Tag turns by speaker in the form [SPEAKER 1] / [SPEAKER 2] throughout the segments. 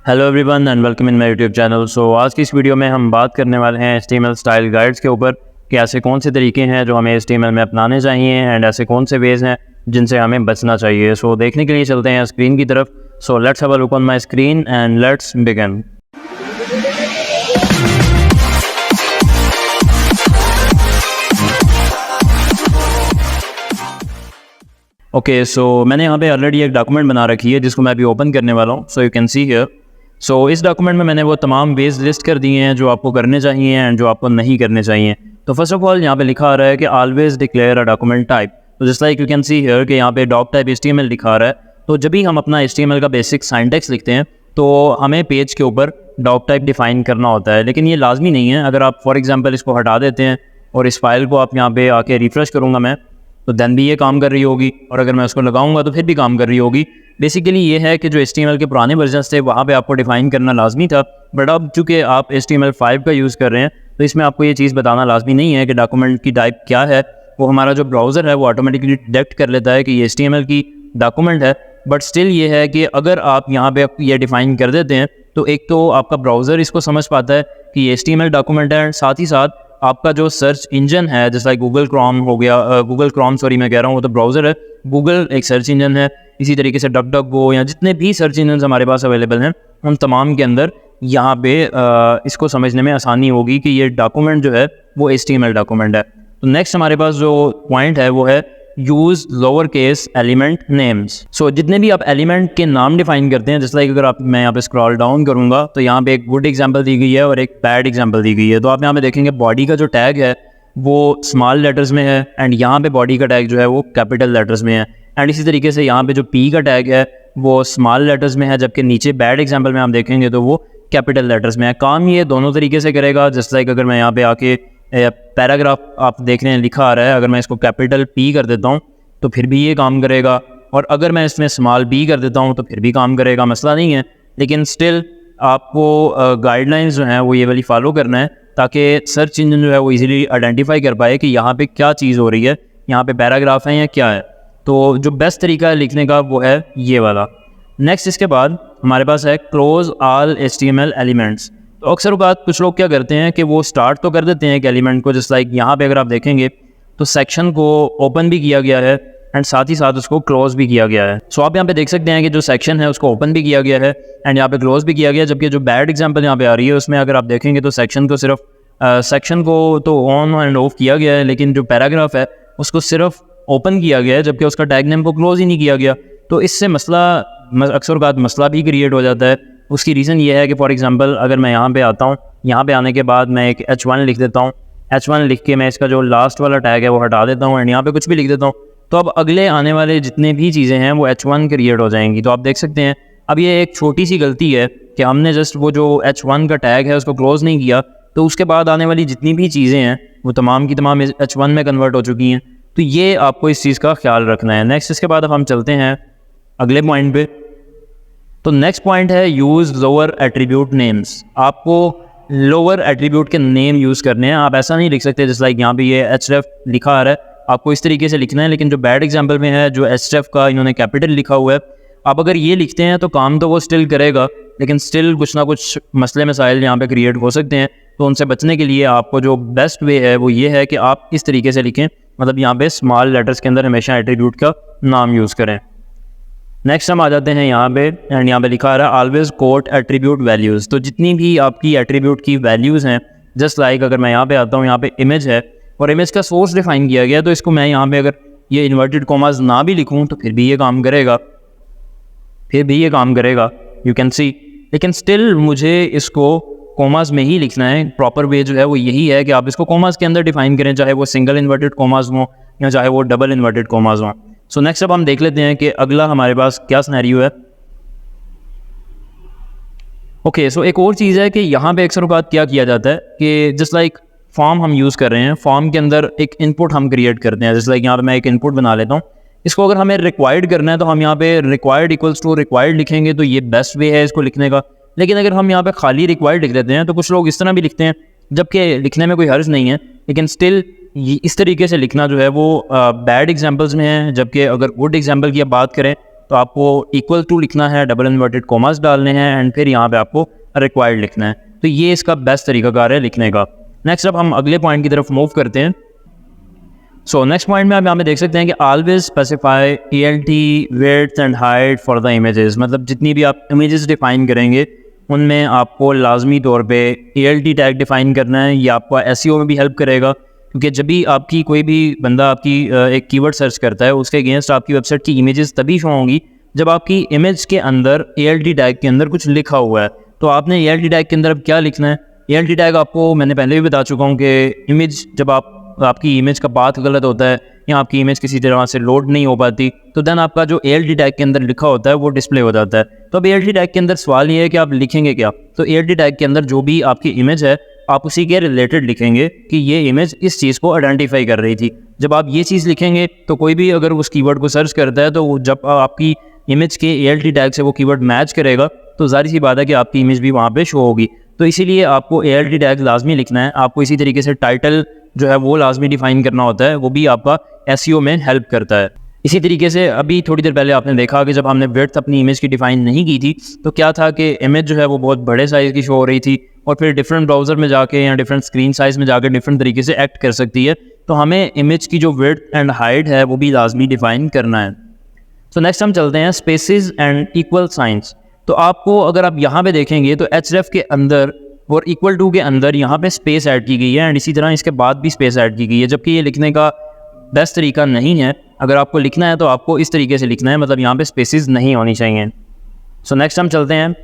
[SPEAKER 1] Hello everyone and welcome in my YouTube channel. So आज की इस वीडियो में हम बात करने वाले हैं HTML स्टाइल गाइड्स के ऊपर कि ऐसे कौन से तरीके हैं जो हमें HTML में अपनाने चाहिए एंड ऐसे कौन से वेज हैं जिनसे हमें बचना चाहिए। सो देखने के लिए चलते हैं स्क्रीन की तरफ। So let's have a look on my screen and let's begin. Okay, so मैंने यहाँ पे ऑलरेडी एक डॉक्यूमेंट बना रखी है जिसको मैं अभी ओपन करने वाला हूँ। So you can see here. So इस डॉक्यूमेंट में मैंने वो तमाम वेज लिस्ट कर दिए हैं जो आपको करने चाहिए एंड जो आपको नहीं करने चाहिए। तो फर्स्ट ऑफ ऑल यहाँ पे लिखा आ रहा है कि always declare a document type. तो just like you can see here कि यहाँ पे डॉक टाइप HTML लिखा आ रहा है। तो जब भी हम अपना HTML का बेसिक सिंटैक्स लिखते हैं तो हमें पेज के ऊपर डॉक टाइप डिफाइन करना होता है, लेकिन ये लाजमी नहीं है। अगर आप फॉर एग्जाम्पल इसको हटा देते हैं और इस फाइल को आप यहाँ पे आके रिफ्रेश करूँगा मैं, तो देन भी ये काम कर रही होगी, और अगर मैं उसको लगाऊंगा तो फिर भी काम कर रही होगी। बेसिकली ये है कि जो HTML के पुराने वर्जन्स थे वहाँ पे आपको डिफाइन करना लाजमी था, बट अब चूँकि आप HTML 5 का यूज़ कर रहे हैं तो इसमें आपको ये चीज़ बताना लाजमी नहीं है कि डॉक्यूमेंट की टाइप क्या है। वो हमारा जो ब्राउज़र है वो ऑटोमेटिकली डिटेक्ट कर लेता है कि ये HTML की डॉक्यूमेंट है। बट स्टिल ये है कि अगर आप यहाँ पे ये डिफ़ाइन कर देते हैं तो एक तो आपका ब्राउज़र इसको समझ पाता है कि ये HTML डॉक्यूमेंट है, साथ ही साथ आपका जो सर्च इंजन है जैसे लाइक गूगल क्रोम हो गया, गूगल क्रोम सॉरी मैं कह रहा हूँ, वो तो ब्राउज़र है, गूगल एक सर्च इंजन है। इसी तरीके से डक या जितने भी सर्च इंजन हमारे पास अवेलेबल हैं उन तमाम के अंदर यहाँ पे इसको समझने में आसानी होगी कि ये डॉक्यूमेंट जो है वो HTML डॉक्यूमेंट है। तो नेक्स्ट हमारे पास जो पॉइंट है वो है use lower case element names. So जितने भी आप एलिमेंट के नाम डिफाइन करते हैं, जैसे लाइक अगर आप मैं यहाँ पे स्क्रॉल डाउन करूँगा तो यहाँ पे एक गुड एग्जांपल दी गई है और एक बैड एग्जांपल दी गई है। तो आप यहाँ पे देखेंगे बॉडी का जो टैग है वो स्मॉल लेटर्स में है एंड यहाँ पे बॉडी का टैग जो है वो कैपिटल लेटर्स में है। एंड इसी तरीके से यहाँ पे जो P का टैग है वो स्मॉल लेटर्स में है, जबकि नीचे बैड एग्जाम्पल में आप देखेंगे तो वो कैपिटल लेटर्स में है। काम ये दोनों तरीके से करेगा। जैसे लाइक अगर मैं यहाँ पे आके पैराग्राफ आप देख रहे हैं लिखा आ रहा है, अगर मैं इसको कैपिटल P कर देता हूँ तो फिर भी ये काम करेगा, और अगर मैं इसमें स्मॉल b कर देता हूँ तो फिर भी काम करेगा, मसला नहीं है। लेकिन स्टिल आपको गाइडलाइंस जो हैं वो ये वाली फॉलो करना है ताकि सर्च इंजन जो है वो इजीली आइडेंटिफाई कर पाए कि यहाँ पे क्या चीज़ हो रही है, यहाँ पे पैराग्राफ है या क्या है। तो जो बेस्ट तरीका है लिखने का वो है ये वाला। नेक्स्ट इसके बाद हमारे पास है क्लोज ऑल HTML एलिमेंट्स। तो अक्सर बात कुछ लोग क्या करते हैं कि वो स्टार्ट तो कर देते हैं एक एलिमेंट को, जस्ट लाइक यहाँ पे अगर आप देखेंगे तो सेक्शन को ओपन भी किया गया है एंड साथ ही साथ उसको क्लोज भी किया गया है। सो आप यहाँ पे देख सकते हैं कि जो सेक्शन है उसको ओपन भी किया गया है एंड यहाँ पे क्लोज भी किया गया है। जबकि जो बैड एग्जांपल यहाँ पे आ रही है उसमें अगर आप देखेंगे तो सेक्शन को सिर्फ सेक्शन को तो ऑन एंड ऑफ किया गया है, लेकिन जो पैराग्राफ है उसको सिर्फ ओपन किया गया है, जबकि उसका टैग नेम को क्लोज ही नहीं किया गया। तो इससे मसला अक्सर बात मसला भी क्रिएट हो जाता है। उसकी रीज़न ये है कि फॉर एग्जांपल अगर मैं यहाँ पे आता हूँ, यहाँ पे आने के बाद मैं एक H1 लिख देता हूँ, H1 लिख के मैं इसका जो लास्ट वाला टैग है वो हटा देता हूँ एंड यहाँ पे कुछ भी लिख देता हूँ, तो अब अगले आने वाले जितने भी चीज़ें हैं वो H1 क्रिएट हो जाएंगी। तो आप देख सकते हैं अब ये एक छोटी सी गलती है कि हमने जस्ट वो जो H1 का टैग है उसको क्लोज नहीं किया, तो उसके बाद आने वाली जितनी भी चीज़ें हैं वो तमाम की तमाम H1 में कन्वर्ट हो चुकी हैं। तो ये आपको इस चीज़ का ख्याल रखना है। नेक्स्ट इसके बाद अब हम चलते हैं अगले पॉइंट पे। तो नेक्स्ट पॉइंट है यूज़ लोअर एट्रीब्यूट नेम्स। आपको लोअर एट्रीब्यूट के नेम यूज़ करने हैं। आप ऐसा नहीं लिख सकते जैसे लाइक यहाँ पे ये href लिखा आ रहा है, आपको इस तरीके से लिखना है। लेकिन जो बैड एग्जांपल में है जो href का इन्होंने कैपिटल लिखा हुआ है, आप अगर ये लिखते हैं तो काम तो वो स्टिल करेगा, लेकिन स्टिल कुछ ना कुछ मसले मसाइल यहाँ पे क्रिएट हो सकते हैं। तो उनसे बचने के लिए आपको जो बेस्ट वे है वो ये है कि आप इस तरीके से लिखें, मतलब यहाँ पे स्मॉल लेटर्स के अंदर हमेशा एट्रीब्यूट का नाम यूज़ करें। नेक्स्ट हम आ जाते हैं यहाँ पे एंड यहाँ पे लिखा आ रहा है ऑलवेज कोट एट्रीब्यूट वैल्यूज़। तो जितनी भी आपकी एट्रीब्यूट की वैल्यूज़ हैं, जस्ट लाइक अगर मैं यहाँ पे आता हूँ, यहाँ पे इमेज है और इमेज का सोर्स डिफाइन किया गया, तो इसको मैं यहाँ पे अगर ये इन्वर्टेड कॉमास ना भी लिखूँ तो फिर भी ये काम करेगा, यू कैन सी। लेकिन स्टिल मुझे इसको कॉमास में ही लिखना है। प्रॉपर वे जो है वो यही है कि आप इसको कॉमास के अंदर डिफाइन करें, चाहे वो सिंगल इन्वर्टेड कॉमास हों या चाहे वो डबल इन्वर्टेड कॉमास हों। सो नेक्स्ट अब हम देख लेते हैं कि अगला हमारे पास क्या सिनेरियो है। ओके, सो एक और चीज़ है कि यहाँ पे अक्सर बात क्या किया जाता है कि जस्ट लाइक फॉर्म हम यूज़ कर रहे हैं, फॉर्म के अंदर एक इनपुट हम क्रिएट करते हैं। जस्ट लाइक यहाँ पे मैं एक इनपुट बना लेता हूँ, इसको अगर हमें रिक्वायर्ड करना है तो हम यहाँ पे रिक्वायर्ड इक्वल्स टू रिक्वायर्ड लिखेंगे, तो ये बेस्ट वे है इसको लिखने का। लेकिन अगर हम यहाँ पे खाली रिक्वायर्ड लिख देते हैं तो कुछ लोग इस तरह भी लिखते हैं, जबकि लिखने में कोई हर्ज नहीं है, लेकिन स्टिल इस तरीके से लिखना जो है वो बैड एग्जांपल्स में है। जबकि अगर गुड एग्जांपल की आप बात करें तो आपको इक्वल टू लिखना है, डबल इन्वर्टेड कॉमास डालने हैं एंड फिर यहाँ पे आपको रिक्वायर्ड लिखना है। तो ये इसका बेस्ट तरीकाकार है लिखने का। नेक्स्ट अब हम अगले पॉइंट की तरफ मूव करते हैं। सो नेक्स्ट पॉइंट में आप यहाँ पे देख सकते हैं कि always specify ELT width and height for the images. मतलब जितनी भी आप इमेजेस डिफाइन करेंगे उनमें आपको लाजमी तौर पे ELT टैग डिफाइन करना है। ये आपको SEO में भी हेल्प करेगा, क्योंकि जब भी आपकी कोई भी बंदा आपकी एक कीवर्ड सर्च करता है उसके अगेंस्ट आपकी वेबसाइट की इमेजेस तभी शो होंगी जब आपकी इमेज के अंदर ELT टैग के अंदर कुछ लिखा हुआ है। तो आपने ELT टैग के अंदर अब क्या लिखना है? ELT टैग आपको मैंने पहले भी बता चुका हूँ कि इमेज जब आपकी इमेज का पाथ गलत होता है या आपकी इमेज किसी तरह से लोड नहीं हो पाती तो देन आपका जो ELT टैग के अंदर लिखा होता है वो डिस्प्ले हो जाता है। तो अब ELT टैग के अंदर सवाल ये है कि आप लिखेंगे क्या। तो ELT टैग के अंदर जो भी आपकी इमेज है आप उसी के रिलेटेड लिखेंगे कि ये इमेज इस चीज़ को आइडेंटिफाई कर रही थी। जब आप ये चीज़ लिखेंगे तो कोई भी अगर उस कीवर्ड को सर्च करता है तो जब आपकी इमेज के ELT टैग से वो कीवर्ड मैच करेगा तो जाहिर सी बात है कि आपकी इमेज भी वहाँ पे शो होगी। तो इसीलिए आपको ELT टैग लाजमी लिखना है। आपको इसी तरीके से टाइटल जो है वो लाजमी डिफाइन करना होता है, वो भी आपका SEO में हेल्प करता है। इसी तरीके से अभी थोड़ी देर पहले आपने देखा कि जब हमने विड्थ अपनी इमेज की डिफाइन नहीं की थी तो क्या था कि इमेज जो है वो बहुत बड़े साइज़ की शो हो रही थी और फिर डिफरेंट ब्राउज़र में जाके या डिफरेंट स्क्रीन साइज़ में जाकर डिफरेंट तरीके से एक्ट कर सकती है। तो हमें इमेज की जो विड्थ एंड हाइट है वो भी लाजमी डिफाइन करना है। तो नेक्स्ट हम चलते हैं स्पेसेस एंड इक्वल साइंस। तो आपको अगर आप यहाँ पे देखेंगे तो href के अंदर और इक्वल टू के अंदर यहाँ पे स्पेस ऐड की गई है एंड इसी तरह इसके बाद भी स्पेस ऐड की गई है, जबकि ये लिखने का बेस्ट तरीका नहीं है। अगर आपको लिखना है तो आपको इस तरीके से लिखना है, मतलब यहाँ पे स्पेसेस नहीं होनी चाहिए। सो नेक्स्ट हम चलते हैं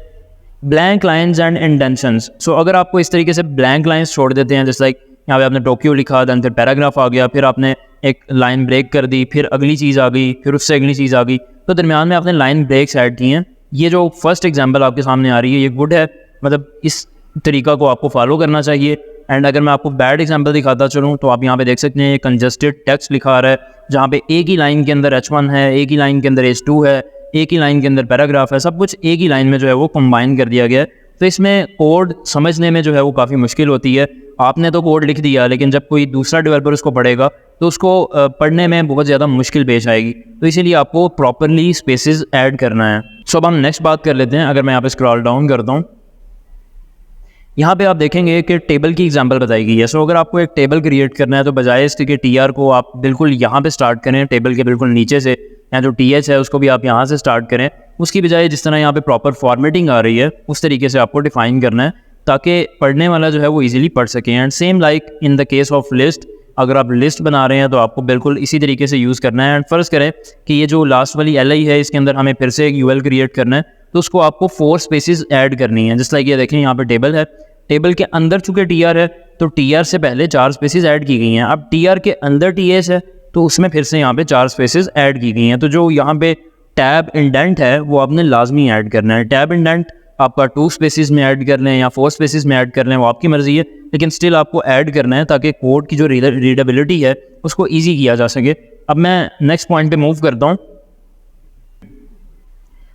[SPEAKER 1] ब्लैंक लाइन्स एंड इंडेंशंस। सो अगर आपको इस तरीके से ब्लैंक लाइन्स छोड़ देते हैं, जैसे लाइक यहाँ पे आपने टोक्यो लिखा, दैन फिर पैराग्राफ आ गया, फिर आपने एक लाइन ब्रेक कर दी, फिर अगली चीज़ आ गई, फिर उससे अगली चीज़ आ गई, तो दरमियान में आपने लाइन ब्रेक्स ऐड की हैं। ये जो फर्स्ट एग्जाम्पल आपके सामने आ रही है ये गुड है, मतलब इस तरीका को आपको फॉलो करना चाहिए। एंड अगर मैं आपको बैड एग्जांपल दिखाता चलूँ तो आप यहाँ पे देख सकते हैं ये कंजस्टेड टेक्स्ट लिखा आ रहा है, जहाँ पे एक ही लाइन के अंदर H1 है, एक ही लाइन के अंदर H2 है, एक ही लाइन के अंदर पैराग्राफ है, सब कुछ एक ही लाइन में जो है वो कंबाइन कर दिया गया है। तो इसमें कोड समझने में जो है वो काफ़ी मुश्किल होती है। आपने तो कोड लिख दिया लेकिन जब कोई दूसरा डेवलपर उसको पढ़ेगा तो उसको पढ़ने में बहुत ज़्यादा मुश्किल पेश आएगी। तो इसीलिए आपको प्रॉपरली स्पेसेस ऐड करना है। सो अब हम नेक्स्ट बात कर लेते हैं। अगर मैं यहाँ पे स्क्रॉल डाउन करता हूँ, यहाँ पे आप देखेंगे कि टेबल की एग्जांपल बताई गई है। सो अगर आपको एक टेबल क्रिएट करना है तो बजाय इसके कि TR को आप बिल्कुल यहाँ पे स्टार्ट करें टेबल के बिल्कुल नीचे से, या जो TH है उसको भी आप यहाँ से स्टार्ट करें, उसकी बजाय जिस तरह यहाँ पे प्रॉपर फॉर्मेटिंग आ रही है उस तरीके से आपको डिफाइन करना है ताकि पढ़ने वाला जो है वो ईजिली पढ़ सके। And same like in the case of list, अगर आप लिस्ट बना रहे हैं तो आपको बिल्कुल इसी तरीके से यूज़ करना है। एंड फ़र्ज़ करें कि ये जो लास्ट वाली LI है इसके अंदर हमें फिर से एक UL क्रिएट करना है, तो उसको आपको 4 स्पेसेस ऐड करनी है। जिस लाइक ये देखें यहाँ पे टेबल है, टेबल के अंदर चूँकि TR है तो TR से पहले 4 स्पेसेस ऐड की गई हैं। अब TR के अंदर TH है तो उसमें फिर से यहाँ पे 4 स्पेसेस ऐड की गई हैं। तो जो यहाँ पे टैब इंडेंट है वो आपने लाजमी ऐड करना है। टैब इंडेंट आपका 2 स्पेसेस में ऐड कर लें या 4 स्पेसेस में ऐड कर लें, वो आपकी मर्ज़ी है, लेकिन स्टिल आपको ऐड करना है ताकि कोड की जो रीडेबिलिटी है उसको ईजी किया जा सके। अब मैं नेक्स्ट पॉइंट पे मूव करता हूँ।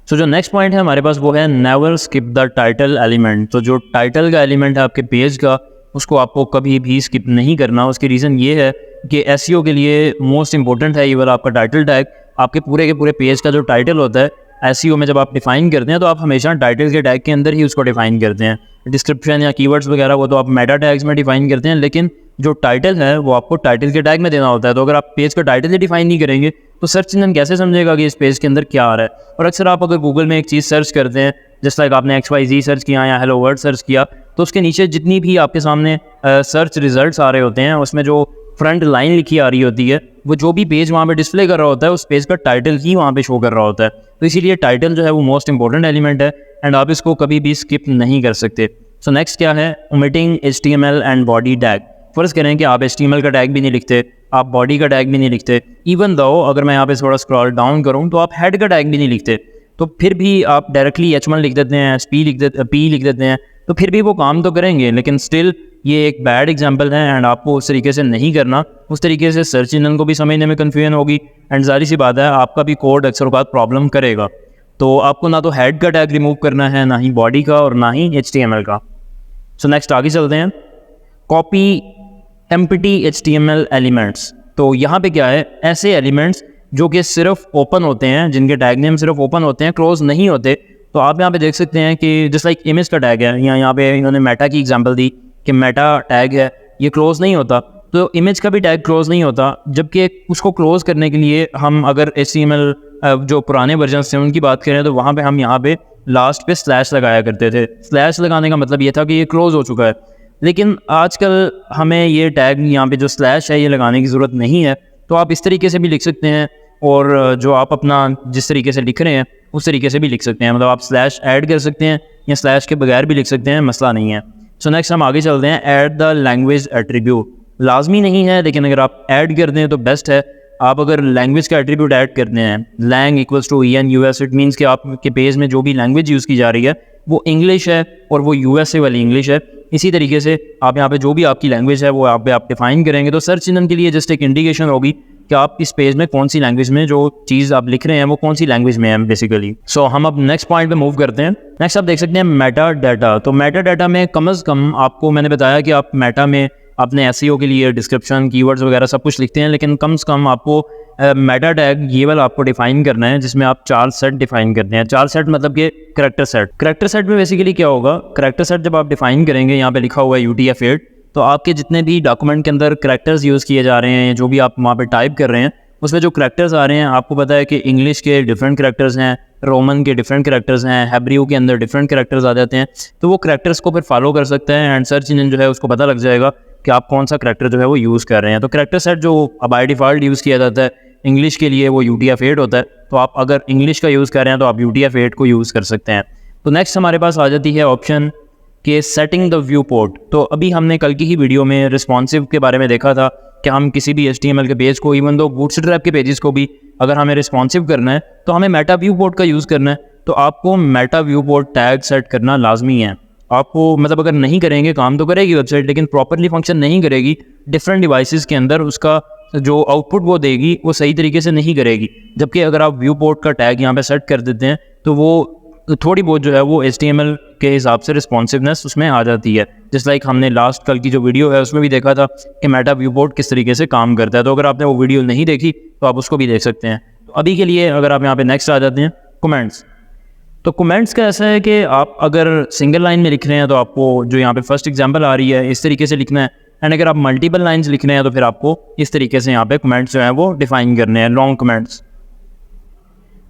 [SPEAKER 1] सो जो नेक्स्ट पॉइंट है हमारे पास वो है never skip the title element. तो जो टाइटल का एलिमेंट है आपके पेज का उसको आपको कभी भी स्किप नहीं करना। उसकी रीज़न ये है कि SEO के लिए मोस्ट इंपॉर्टेंट है ये वाला आपका टाइटल टैग। आपके पूरे के पूरे पेज का जो टाइटल होता है SEO में जब आप डिफाइन करते हैं तो आप हमेशा टाइटल के टैग के अंदर ही उसको डिफाइन करते हैं। डिस्क्रिप्शन या कीवर्ड्स वगैरह वो तो आप मेटा टैग्स में डिफाइन करते हैं, लेकिन जो टाइटल है वो आपको टाइटल के टैग में देना होता है। तो अगर आप पेज का टाइटल ही डिफाइन नहीं करेंगे तो सर्च इंजन कैसे समझेगा कि इस पेज के अंदर क्या आ रहा है। और अक्सर आप अगर गूगल में एक चीज़ सर्च करते हैं, जैसे लाइक आपने XYZ सर्च किया या हेलो वर्ल्ड सर्च किया, तो उसके नीचे जितनी भी आपके सामने सर्च रिजल्ट्स आ रहे होते हैं उसमें जो फ्रंट लाइन लिखी आ रही होती है वो जो भी पेज वहाँ पे डिस्प्ले कर रहा होता है उस पेज का टाइटल ही वहाँ पे शो कर रहा होता है। तो इसीलिए टाइटल जो है वो मोस्ट इंपॉर्टेंट एलिमेंट है एंड आप इसको कभी भी स्किप नहीं कर सकते। सो नेक्स्ट क्या है, omitting HTML and body tag. फ़र्ज़ करें कि आप HTML का टैग भी नहीं लिखते, आप बॉडी का टैग भी नहीं लिखते, इवन दो अगर मैं यहाँ पे थोड़ा स्क्रॉल डाउन करूँ तो आप हेड का टैग भी नहीं लिखते, तो फिर भी आप डायरेक्टली H1 लिख देते हैं, P लिख देते हैं, तो फिर भी वो काम तो करेंगे, लेकिन स्टिल ये एक बैड एग्जांपल है एंड आपको उस तरीके से नहीं करना। उस तरीके से सर्च इंजन को भी समझने में कन्फ्यूजन होगी एंड जाहिर सी बात है आपका भी कोड अक्सर औक़ात प्रॉब्लम करेगा। तो आपको ना तो हेड का टैग रिमूव करना है, ना ही बॉडी का और ना ही HTML का। सो नेक्स्ट आगे चलते हैं, कॉपी एम्प्टी HTML एलिमेंट्स। तो यहाँ पे क्या है, ऐसे एलिमेंट्स जो कि सिर्फ ओपन होते हैं, जिनके टैग नेम सिर्फ ओपन होते हैं, क्लोज नहीं होते। तो आप यहाँ पे देख सकते हैं कि जस्ट लाइक इमेज का टैग है, यहाँ पे इन्होंने मेटा की एग्जांपल दी कि मेटा टैग है, ये क्लोज नहीं होता, तो इमेज का भी टैग क्लोज नहीं होता। जबकि उसको क्लोज करने के लिए हम अगर HTML जो पुराने वर्जन थे उनकी बात करें तो वहाँ पे हम यहाँ पे लास्ट पे स्लैश लगाया करते थे। स्लैश लगाने का मतलब ये था कि ये क्लोज हो चुका है। लेकिन आजकल हमें ये टैग यहाँ पे जो स्लैश है ये लगाने की ज़रूरत नहीं है। तो आप इस तरीके से भी लिख सकते हैं, और जो आप अपना जिस तरीके से लिख रहे हैं उस तरीके से भी लिख सकते हैं। मतलब आप स्लैश ऐड कर सकते हैं या स्लैश के बगैर भी लिख सकते हैं, मसला नहीं है। सो नेक्स्ट हम आगे चलते हैं। ऐड द लैंग्वेज एट्रीब्यूट, लाजमी नहीं है लेकिन अगर आप ऐड कर दें तो बेस्ट है। आप अगर लैंग्वेज का एट्रीब्यूट ऐड करते हैं, lang equals to EN US, it means कि आपके पेज में जो भी लैंग्वेज यूज़ की जा रही है वो इंग्लिश है और वो USA वाली इंग्लिश है। इसी तरीके से आप यहाँ पे जो भी आपकी लैंग्वेज है वो आप डिफाइन करेंगे, तो सर्च इंजन के लिए जस्ट एक इंडिकेशन होगी कि आप इस पेज में कौन सी लैंग्वेज में जो चीज़ आप लिख रहे हैं वो कौन सी लैंग्वेज में है बेसिकली। सो हम अब नेक्स्ट पॉइंट पे मूव करते हैं। नेक्स्ट आप देख सकते हैं मेटा डाटा। तो मेटा डाटा में कम अज़ कम आपको मैंने बताया कि आप मेटा में अपने SEO के लिए डिस्क्रिप्शन, कीवर्ड्स वगैरह सब कुछ लिखते हैं, लेकिन कम से कम आपको मेटा टैग ये वाला आपको डिफाइन करना है, जिसमें आप 4 सेट डिफाइन करते हैं। 4 सेट मतलब कि करैक्टर सेट। करैक्टर सेट में बेसिकली क्या होगा, करैक्टर सेट जब आप डिफाइन करेंगे, यहाँ पे लिखा हुआ है UTF-8, तो आपके जितने भी डॉक्यूमेंट के अंदर करैक्टर्स यूज़ किए जा रहे हैं, जो भी आप वहाँ पे टाइप कर रहे हैं, उसमें जो करैक्टर्स आ रहे हैं, आपको पता है कि इंग्लिश के डिफरेंट करैक्टर्स हैं, रोमन के डिफरेंट करैक्टर्स हैं, हेब्रियो के अंदर डिफरेंट करैक्टर्स आ जाते हैं। तो वो करैक्टर्स को फिर फॉलो कर सकते हैं एंड सर्च इंजन जो है उसको पता लग जाएगा कि आप कौन सा करैक्टर जो है वो यूज़ कर रहे हैं। तो करैक्टर सेट जो बाय डिफ़ॉल्ट यूज़ किया जाता है इंग्लिश के लिए वो UTF-8 होता है। तो आप अगर इंग्लिश का यूज़ कर रहे हैं तो आप UTF-8 को यूज़ कर सकते हैं। तो नेक्स्ट हमारे पास आ जाती है ऑप्शन कि सेटिंग द व्यू पोर्ट। तो अभी हमने कल की ही वीडियो में रिस्पॉन्सिव के बारे में देखा था कि हम किसी भी HTML के पेज को, इवन दो बूटस्ट्रैप के पेजेस को भी अगर हमें रिस्पॉन्सिव करना है तो हमें मेटा व्यू पोर्ट का यूज़ करना है। तो आपको Meta view port tag set करना लाजमी है। आपको मतलब अगर नहीं करेंगे काम तो करेगी वेबसाइट, लेकिन प्रॉपरली फंक्शन नहीं करेगी। डिफरेंट डिवाइसेस के अंदर उसका जो आउटपुट वो देगी वो सही तरीके से नहीं करेगी। जबकि अगर आप व्यू पोर्ट का टैग यहाँ पे सेट कर देते हैं तो वो थोड़ी बहुत जो है वो HTML के हिसाब से रिस्पॉन्सिवनेस उसमें आ जाती है। जिस लाइक हमने लास्ट कल की जो वीडियो है उसमें भी देखा था कि मेटा व्यू पोर्ट किस तरीके से काम करता है। तो अगर आपने वो वीडियो नहीं देखी तो आप उसको भी देख सकते हैं। तो अभी के लिए अगर आप यहाँ पे नेक्स्ट आ जाते हैं कमेंट्स। तो कमेंट्स का ऐसा है कि आप अगर सिंगल लाइन में लिख रहे हैं तो आपको जो यहाँ पे फर्स्ट एग्जांपल आ रही है इस तरीके से लिखना है, एंड अगर आप मल्टीपल लाइंस लिख रहे हैं तो फिर आपको इस तरीके से यहाँ पे कमेंट्स जो है वो डिफाइन करने हैं, लॉन्ग कमेंट्स।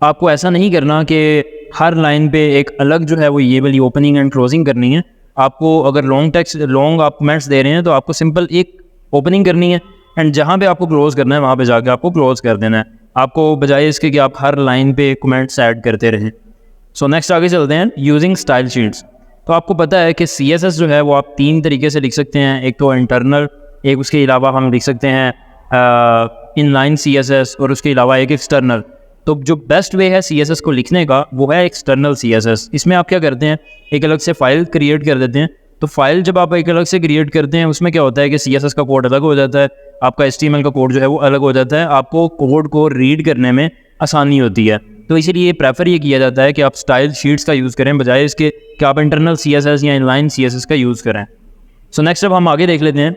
[SPEAKER 1] आपको ऐसा नहीं करना कि हर लाइन पे एक अलग जो है वो ये वाली ओपनिंग एंड क्लोजिंग करनी है। आपको अगर लॉन्ग आप कमेंट्स दे रहे हैं तो आपको सिंपल एक ओपनिंग करनी है एंड जहाँ पे आपको क्लोज करना है वहाँ पे जाके आपको क्लोज कर देना है, आपको बजाय इसके कि आप हर लाइन पे कमेंट्स ऐड करते रहें। सो नेक्स्ट आगे चलते हैं, यूजिंग स्टाइल शीट्स। तो आपको पता है कि CSS जो है वो आप 3 तरीके से लिख सकते हैं, एक तो इंटरनल, एक उसके अलावा हम लिख सकते हैं इनलाइन CSS, और उसके अलावा एक एक्सटर्नल। तो जो बेस्ट वे है CSS को लिखने का वो है एक्सटर्नल CSS। इसमें आप क्या करते हैं, एक अलग से फाइल क्रिएट कर देते हैं। तो फाइल जब आप एक अलग से क्रिएट करते हैं उसमें क्या होता है कि CSS का कोड अलग हो जाता है, आपका HTML का कोड जो है वो अलग हो जाता है, आपको कोड को रीड करने में आसानी होती है। तो इसीलिए प्रेफर ये किया जाता है कि आप स्टाइल शीट्स का यूज़ करें बजाय इसके कि आप इंटरनल CSS या इनलाइन CSS का यूज़ करें। सो नेक्स्ट अब हम आगे देख लेते हैं।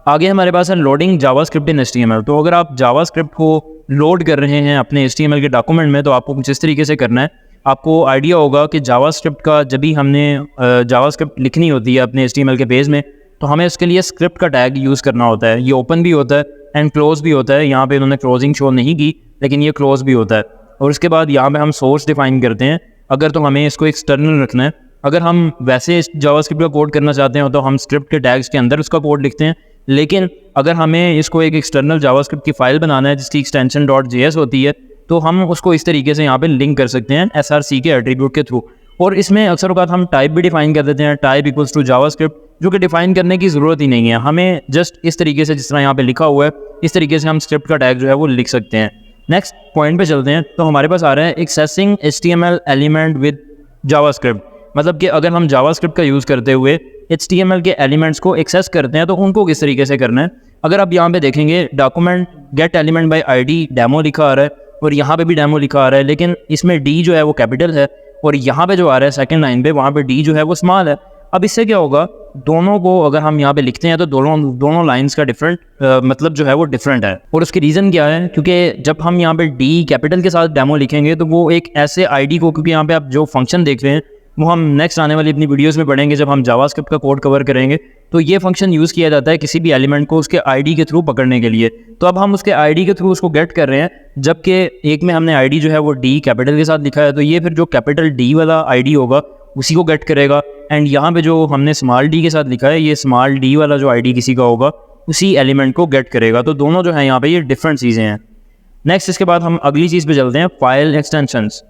[SPEAKER 1] आगे हमारे पास है लोडिंग जावास्क्रिप्ट इन HTML। तो अगर आप जावास्क्रिप्ट को लोड कर रहे हैं अपने HTML के डॉक्यूमेंट में तो आपको कुछ इस तरीके से करना है। आपको आइडिया होगा कि जावास्क्रिप्ट का जब भी हमने जावास्क्रिप्ट लिखनी होती है अपने HTML के पेज में तो हमें उसके लिए स्क्रिप्ट का टैग यूज़ करना होता है। ये ओपन भी होता है एंड क्लोज भी होता है। यहाँ पे इन्होंने क्लोजिंग शो नहीं की लेकिन ये क्लोज भी होता है। और उसके बाद यहाँ पे हम सोर्स डिफाइन करते हैं। अगर तो हमें इसको एक्सटर्नल रखना है, अगर हम वैसे जावास्क्रिप्ट का कोड करना चाहते हैं तो हम स्क्रिप्ट के टैग्स के अंदर उसका कोड लिखते हैं। लेकिन अगर हमें इसको एक एक्सटर्नल जावास्क्रिप्ट की फाइल बनाना है जिसकी एक्सटेंशन .js होती है तो हम उसको इस तरीके से यहाँ पे लिंक कर सकते हैं src के एट्रीब्यूट के थ्रू। और इसमें अक्सर औक़ात हम टाइप भी डिफाइन कर देते हैं, टाइप इक्वल्स टू जावास्क्रिप्ट, जो कि डिफाइन करने की ज़रूरत ही नहीं है। हमें जस्ट इस तरीके से जिस तरह यहाँ पे लिखा हुआ है इस तरीके से हम स्क्रिप्ट का टैग जो है वो लिख सकते हैं। नेक्स्ट पॉइंट पे चलते हैं। तो हमारे पास आ रहा है accessing HTML element with JavaScript. मतलब कि अगर हम जावास्क्रिप्ट का यूज़ करते हुए HTML के एलिमेंट्स को एक्सेस करते हैं तो उनको किस तरीके से करना है। अगर आप यहाँ पे देखेंगे document gate element by ID demo लिखा आ रहा है और यहाँ पे भी डेमो लिखा आ रहा है, लेकिन इसमें D जो है वो कैपिटल है और यहाँ पे जो आ रहा है सेकंड लाइन पे वहाँ पे D जो है वो स्मॉल है। अब इससे क्या होगा, दोनों को अगर हम यहाँ पे लिखते हैं तो दोनों लाइंस का डिफरेंट मतलब जो है वो डिफरेंट है। और उसकी रीज़न क्या है, क्योंकि जब हम यहाँ पे डी कैपिटल के साथ डेमो लिखेंगे तो वो एक ऐसे आईडी को, क्योंकि यहाँ पे आप जो फंक्शन देख रहे हैं वो हम नेक्स्ट आने वाली अपनी वीडियोस में पढ़ेंगे जब हम जावास्क्रिप्ट का कोड कवर करेंगे, तो ये फंक्शन यूज़ किया जाता है किसी भी एलिमेंट को उसके आईडी के थ्रू पकड़ने के लिए। तो अब हम उसके आईडी के थ्रू उसको गेट कर रहे हैं, जबकि एक में हमने आईडी जो है वो डी कैपिटल के साथ लिखा है, तो ये फिर जो कैपिटल डी वाला आईडी होगा उसी को गेट करेगा। एंड यहाँ पे जो हमने स्मॉल डी के साथ लिखा है, ये स्मॉल डी वाला जो आईडी किसी का होगा उसी एलिमेंट को गेट करेगा। तो दोनों जो है यहाँ पे ये डिफरेंट चीज़ें हैं। नेक्स्ट इसके बाद हम अगली चीज़ पे चलते हैं, फाइल एक्सटेंशंस।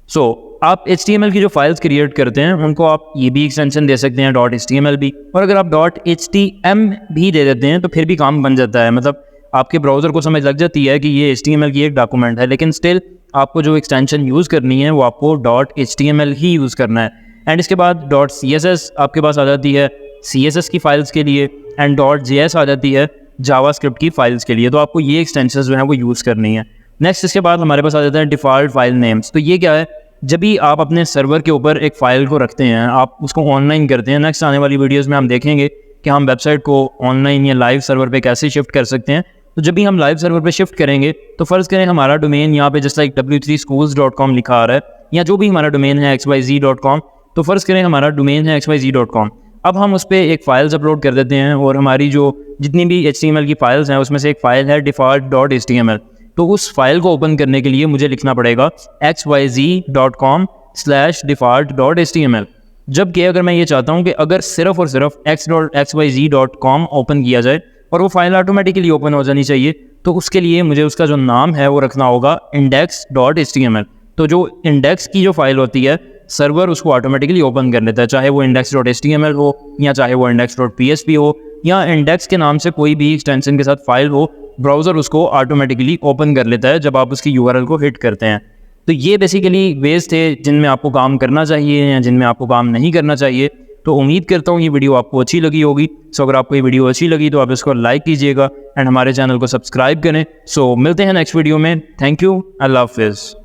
[SPEAKER 1] सो आप HTML की जो फाइल्स क्रिएट करते हैं उनको आप ये भी एक्सटेंशन दे सकते हैं .html भी, और अगर आप .htm भी दे देते हैं तो फिर भी काम बन जाता है। मतलब आपके ब्राउज़र को समझ लग जाती है कि ये HTML की एक डॉक्यूमेंट है, लेकिन स्टिल आपको जो एक्सटेंशन यूज़ करनी है वो आपको .html ही यूज़ करना है। एंड इसके बाद .css आपके पास आ जाती है CSS की फाइल्स के लिए, एंड .js आ जाती है जावास्क्रिप्ट की फाइल्स के लिए। तो आपको ये एक्सटेंशंस जो है वो यूज़ करनी है। नेक्स्ट इसके बाद हमारे पास आ जाता है डिफ़ॉल्ट फाइल नेम्स। तो ये क्या है, जब भी आप अपने सर्वर के ऊपर एक फ़ाइल को रखते हैं, आप उसको ऑनलाइन करते हैं, नेक्स्ट आने वाली वीडियोज़ में हम देखेंगे कि हम वेबसाइट को ऑनलाइन या लाइव सर्वर पे कैसे शिफ्ट कर सकते हैं। तो जब भी हम लाइव सर्वर पे शिफ्ट करेंगे तो फ़र्ज़ करें हमारा डोमेन यहाँ पे जस्ट लाइक w3schools.com लिखा आ रहा है, या जो भी हमारा डोमेन है xyz.com, तो फ़र्ज़ करें हमारा डोमेन है xyz.com। अब हम उस पर एक फ़ाइल्स अपलोड कर देते हैं, और हमारी जो जितनी भी HTML की फ़ाइल्स हैं उसमें से एक फ़ाइल है default.html। तो उस फाइल को ओपन करने के लिए मुझे लिखना पड़ेगा xyz.com/default.html। जबकि अगर मैं ये चाहता हूँ कि अगर सिर्फ और सिर्फ xyz.com ओपन किया जाए और वो फाइल ऑटोमेटिकली ओपन हो जानी चाहिए, तो उसके लिए मुझे उसका जो नाम है वो रखना होगा index.html। तो जो इंडेक्स की जो फाइल होती है सर्वर उसको ऑटोमेटिकली ओपन कर लेता है, चाहे वो index.html हो या चाहे वो index.php हो या इंडेक्स के नाम से कोई भी एक्सटेंशन के साथ फाइल हो, ब्राउज़र उसको ऑटोमेटिकली ओपन कर लेता है जब आप उसकी URL को हिट करते हैं। तो ये बेसिकली वेज थे जिनमें आपको काम करना चाहिए या जिनमें आपको काम नहीं करना चाहिए। तो उम्मीद करता हूँ ये वीडियो आपको अच्छी लगी होगी। सो अगर आपको ये वीडियो अच्छी लगी तो आप इसको लाइक कीजिएगा एंड हमारे चैनल को सब्सक्राइब करें। सो मिलते हैं नेक्स्ट वीडियो में। थैंक यू, अल्लाह हाफिज़।